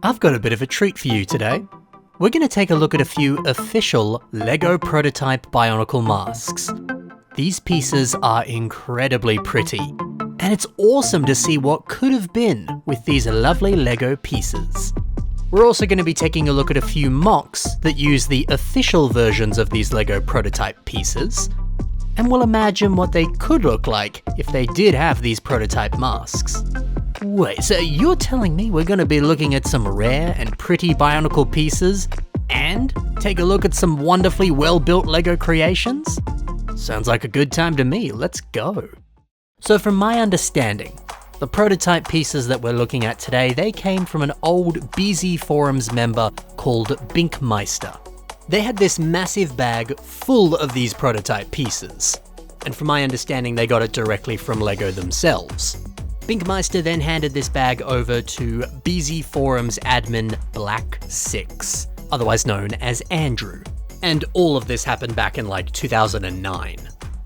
I've got a bit of a treat for you today. We're going to take a look at a few official LEGO prototype Bionicle masks. These pieces are incredibly pretty, and it's awesome to see what could have been with these lovely LEGO pieces. We're also going to be taking a look at a few mocks that use the official versions of these LEGO prototype pieces, and we'll imagine what they could look like if they did have these prototype masks. Wait, so you're telling me we're going to be looking at some rare and pretty Bionicle pieces and take a look at some wonderfully well-built LEGO creations? Sounds like a good time to me, let's go. So from my understanding, the prototype pieces that we're looking at today, they came from an old BZ Forums member called Binkmeister. They had this massive bag full of these prototype pieces, and from my understanding they got it directly from LEGO themselves. Binkmeister then handed this bag over to BZ Forums admin Black6, otherwise known as Andrew, and all of this happened back in like 2009.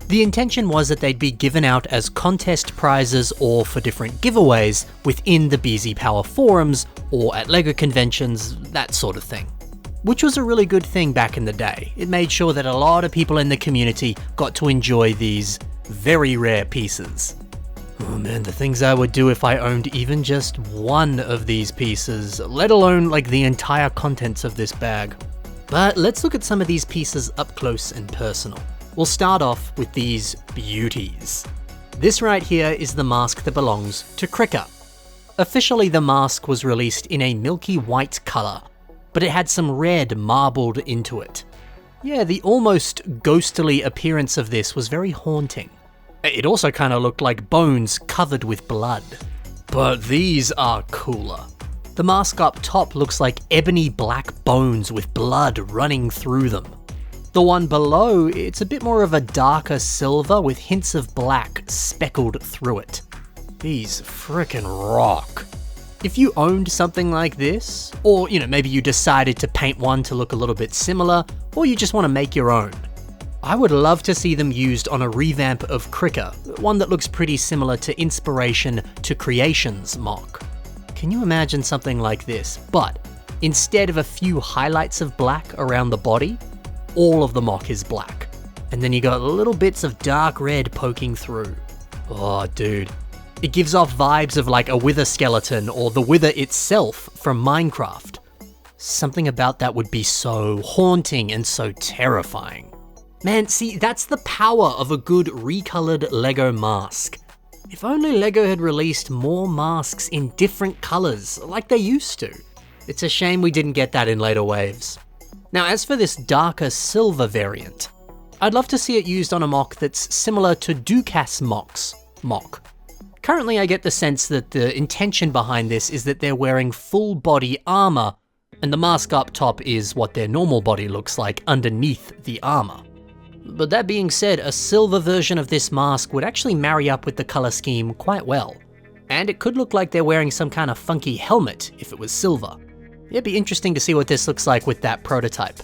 The intention was that they'd be given out as contest prizes or for different giveaways within the BZ Power forums or at LEGO conventions, that sort of thing. Which was a really good thing back in the day. It made sure that a lot of people in the community got to enjoy these very rare pieces. Oh man, the things I would do if I owned even just one of these pieces, let alone like the entire contents of this bag. But let's look at some of these pieces up close and personal. We'll start off with these beauties. This right here is the mask that belongs to Krika. Officially, the mask was released in a milky white color, but it had some red marbled into it. Yeah, the almost ghostly appearance of this was very haunting. It also kind of looked like bones covered with blood. But these are cooler. The mask up top looks like ebony black bones with blood running through them. The one below, it's a bit more of a darker silver with hints of black speckled through it. These frickin' rock. If you owned something like this, or maybe you decided to paint one to look a little bit similar, or you just want to make your own, I would love to see them used on a revamp of Krika, one that looks pretty similar to Inspiration to Creations mock. Can you imagine something like this, but instead of a few highlights of black around the body, all of the mock is black, and then you got little bits of dark red poking through. Oh dude, it gives off vibes of like a Wither skeleton or the Wither itself from Minecraft. Something about that would be so haunting and so terrifying. Man, see, that's the power of a good recolored LEGO mask. If only LEGO had released more masks in different colors, like they used to. It's a shame we didn't get that in later waves. Now, as for this darker silver variant, I'd love to see it used on a mock that's similar to Dukas Mock's mock. Currently, I get the sense that the intention behind this is that they're wearing full body armor, and the mask up top is what their normal body looks like underneath the armor. But that being said, a silver version of this mask would actually marry up with the color scheme quite well. And it could look like they're wearing some kind of funky helmet if it was silver. It'd be interesting to see what this looks like with that prototype.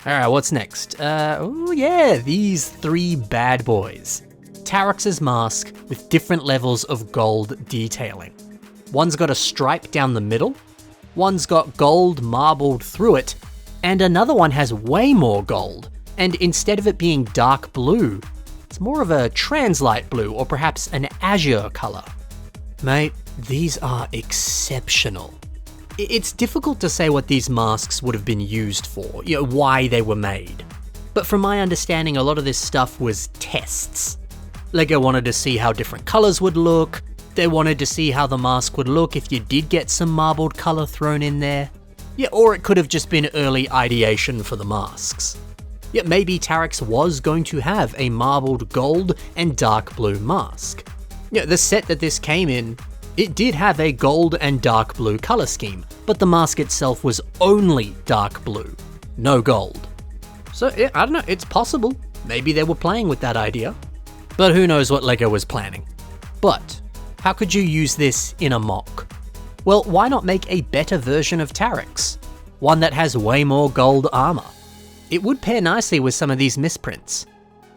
Alright, what's next? Oh yeah, these three bad boys. Tarox's mask with different levels of gold detailing. One's got a stripe down the middle, one's got gold marbled through it, and another one has way more gold. And instead of it being dark blue, it's more of a translight blue or perhaps an azure color. Mate, these are exceptional. It's difficult to say what these masks would have been used for, why they were made. But from my understanding, a lot of this stuff was tests. LEGO wanted to see how different colors would look. They wanted to see how the mask would look if you did get some marbled color thrown in there. Yeah, or it could have just been early ideation for the masks. Yet maybe Tarox was going to have a marbled gold and dark blue mask. The set that this came in, it did have a gold and dark blue color scheme, but the mask itself was only dark blue, no gold. So yeah, I don't know, it's possible. Maybe they were playing with that idea. But who knows what LEGO was planning. But how could you use this in a mock? Well, why not make a better version of Tarox? One that has way more gold armor. It would pair nicely with some of these misprints.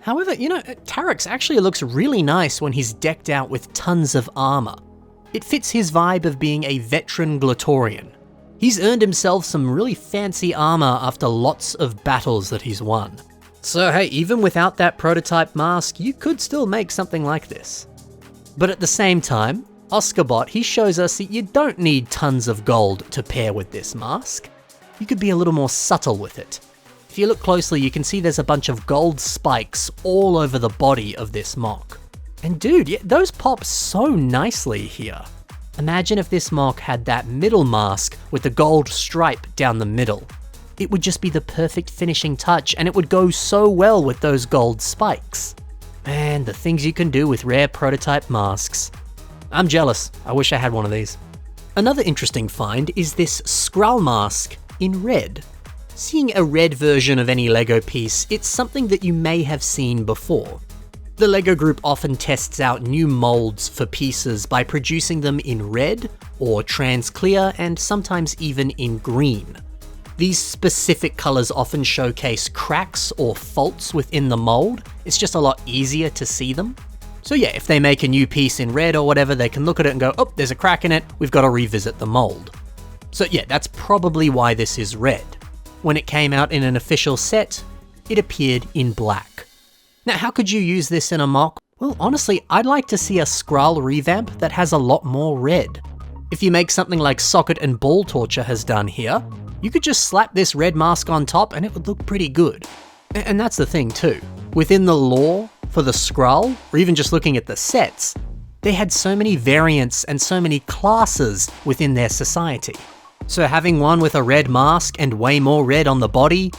However, Tarox actually looks really nice when he's decked out with tons of armor. It fits his vibe of being a veteran Glatorian. He's earned himself some really fancy armor after lots of battles that he's won. So hey, even without that prototype mask, you could still make something like this. But at the same time, Oscarbot, he shows us that you don't need tons of gold to pair with this mask. You could be a little more subtle with it. If you look closely, you can see there's a bunch of gold spikes all over the body of this mock. And dude, those pop so nicely here. Imagine if this mock had that middle mask with the gold stripe down the middle. It would just be the perfect finishing touch, and it would go so well with those gold spikes. Man, the things you can do with rare prototype masks. I'm jealous. I wish I had one of these. Another interesting find is this Skrull mask in red. Seeing a red version of any LEGO piece, it's something that you may have seen before. The LEGO Group often tests out new molds for pieces by producing them in red or trans clear and sometimes even in green. These specific colors often showcase cracks or faults within the mold. It's just a lot easier to see them. So yeah, if they make a new piece in red or whatever, they can look at it and go, oh, there's a crack in it, we've got to revisit the mold. So yeah, that's probably why this is red. When it came out in an official set, it appeared in black. Now, how could you use this in a mock? Well, honestly, I'd like to see a Skrull revamp that has a lot more red. If you make something like Socket and Ball Torture has done here, you could just slap this red mask on top and it would look pretty good. And that's the thing too. Within the lore for the Skrull, or even just looking at the sets, they had so many variants and so many classes within their society. So having one with a red mask and way more red on the body,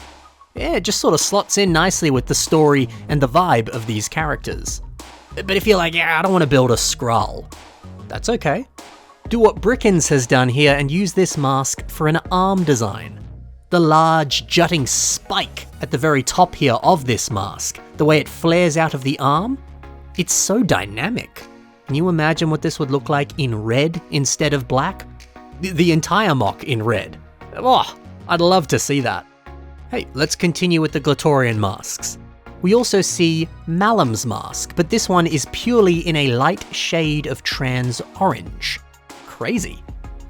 yeah, it just sort of slots in nicely with the story and the vibe of these characters. But if you're like, yeah, I don't want to build a Skrull, that's okay. Do what Brickens has done here and use this mask for an arm design. The large jutting spike at the very top here of this mask, the way it flares out of the arm, it's so dynamic. Can you imagine what this would look like in red instead of black? The entire mock in red. Oh, I'd love to see that. Hey, let's continue with the Glatorian masks. We also see Malum's mask, but this one is purely in a light shade of trans orange. Crazy.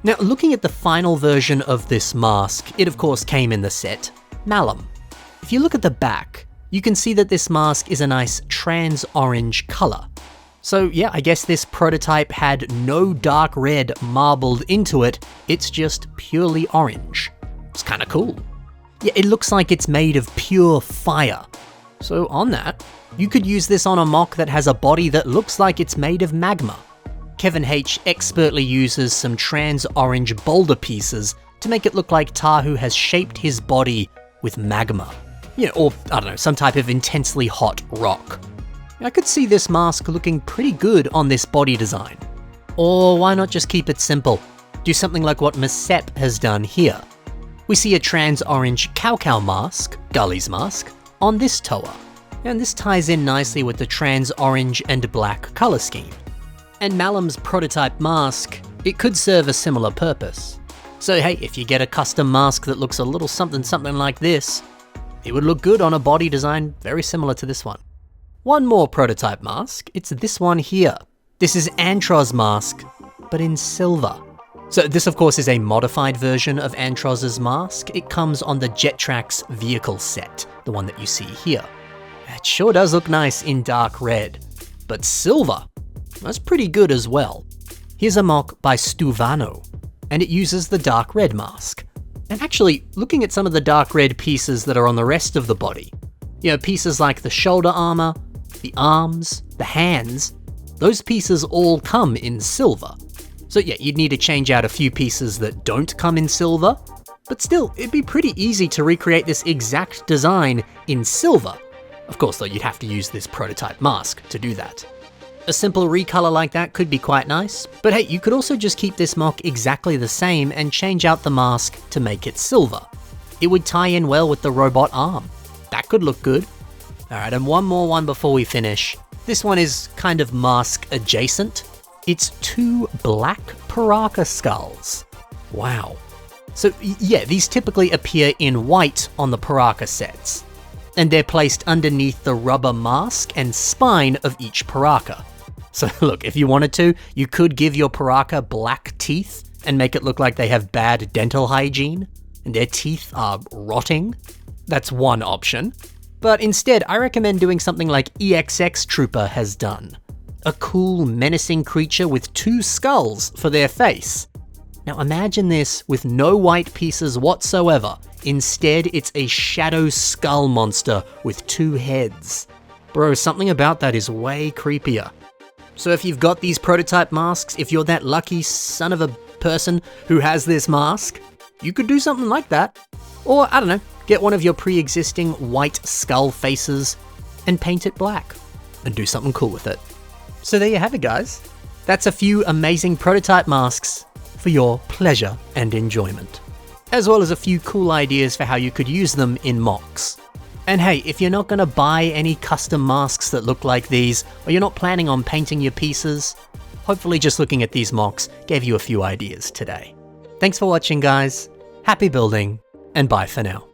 Now, looking at the final version of this mask, it of course came in the set Malum. If you look at the back, you can see that this mask is a nice trans orange color. So yeah, I guess this prototype had no dark red marbled into it, it's just purely orange. It's kinda cool. Yeah, it looks like it's made of pure fire. So on that, you could use this on a mock that has a body that looks like it's made of magma. Kevin H expertly uses some trans orange boulder pieces to make it look like Tahu has shaped his body with magma. You know, or I don't know, some type of intensely hot rock. I could see this mask looking pretty good on this body design. Or why not just keep it simple? Do something like what Messep has done here. We see a trans orange Cow mask, Gully's mask, on this Toa. And this ties in nicely with the trans orange and black color scheme. And Malum's prototype mask, it could serve a similar purpose. So hey, if you get a custom mask that looks a little something like this, it would look good on a body design very similar to this one. One more prototype mask, it's this one here. This is Antro's mask, but in silver. So this of course is a modified version of Antros's mask. It comes on the Jetrax vehicle set, the one that you see here. It sure does look nice in dark red, but silver, that's pretty good as well. Here's a mock by Stuvano, and it uses the dark red mask. And actually, looking at some of the dark red pieces that are on the rest of the body, you know, pieces like the shoulder armor, the arms, the hands, those pieces all come in silver. So yeah, you'd need to change out a few pieces that don't come in silver, but still, it'd be pretty easy to recreate this exact design in silver. Of course though, you'd have to use this prototype mask to do that. A simple recolor like that could be quite nice, but hey, you could also just keep this mock exactly the same and change out the mask to make it silver. It would tie in well with the robot arm. That could look good. Alright, and one more one before we finish. This one is kind of mask adjacent. It's two black Paraka skulls. Wow. So yeah, these typically appear in white on the Paraka sets, and they're placed underneath the rubber mask and spine of each Paraka. So look, if you wanted to, you could give your Paraka black teeth and make it look like they have bad dental hygiene and their teeth are rotting. That's one option. But instead, I recommend doing something like EXX Trooper has done. A cool, menacing creature with 2 skulls for their face. Now imagine this with no white pieces whatsoever. Instead, it's a shadow skull monster with 2 heads. Bro, something about that is way creepier. So if you've got these prototype masks, if you're that lucky son of a person who has this mask, you could do something like that. Or, I don't know, get one of your pre-existing white skull faces and paint it black and do something cool with it. So there you have it, guys. That's a few amazing prototype masks for your pleasure and enjoyment, as well as a few cool ideas for how you could use them in mocks. And hey, if you're not going to buy any custom masks that look like these, or you're not planning on painting your pieces, hopefully just looking at these mocks gave you a few ideas today. Thanks for watching, guys. Happy building, and bye for now.